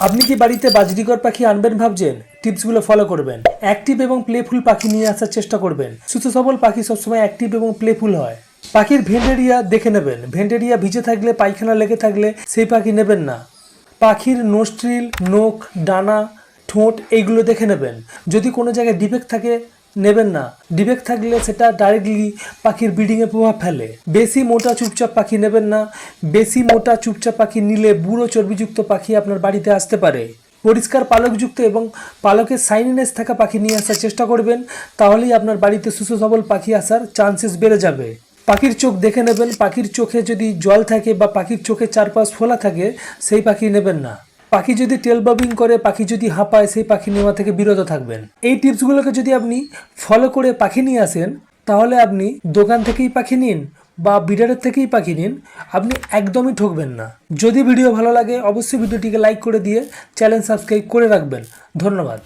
আপনি কি বাড়িতে বাজরিকর পাখি আনবেন ভাবছেন? টিপসগুলো ফলো করবেন। অ্যাক্টিভ এবং প্লেফুল পাখি নিয়ে আসার চেষ্টা করবেন। সুস্থ সবল পাখি সবসময় অ্যাক্টিভ এবং প্লেফুল হয়। পাখির ভেন্টেরিয়া দেখে নেবেন। ভেন্টেরিয়া ভিজে থাকলে, পায়খানা লেগে থাকলে সেই পাখি নেবেন না। পাখির নোস্ট্রিল, নোক, ডানা, ঠোঁট এইগুলো দেখে নেবেন। যদি কোনো জায়গায় ডিফেক্ট থাকে নেবেন না। ডিফেক্ট থাকলে সেটা ডাইরেক্টলি পাখির ব্রিডিংয়ে প্রভাব ফেলে। বেশি মোটা চুপচাপ পাখি নেবেন না। বেশি মোটা চুপচাপ পাখি নিলে বুড়ো চর্বিযুক্ত পাখি আপনার বাড়িতে আসতে পারে। পরিষ্কার পালকযুক্ত এবং পালকের শাইনিনেস থাকা পাখি নিয়ে আসার চেষ্টা করবেন। তাহলেই আপনার বাড়িতে সুস্থ সবল পাখি আসার চান্সেস বেড়ে যাবে। পাখির চোখ দেখে নেবেন। পাখির চোখে যদি জল থাকে বা পাখির চোখে চারপাশ ফোলা থাকে সেই পাখি নেবেন না। পাখি যদি টেল ববিং করে, পাখি যদি হাঁপায়, সেই পাখি নেওয়া থেকে বিরত থাকবেন। এই টিপসগুলোকে যদি আপনি ফলো করে পাখি নিয়ে আসেন, তাহলে আপনি দোকান থেকেই পাখি নিন বা ব্রিডারের থেকেই পাখি নিন, আপনি একদমই ঠকবেন না। যদি ভিডিও ভালো লাগে অবশ্যই ভিডিওটিকে লাইক করে দিয়ে চ্যানেল সাবস্ক্রাইব করে রাখবেন। ধন্যবাদ।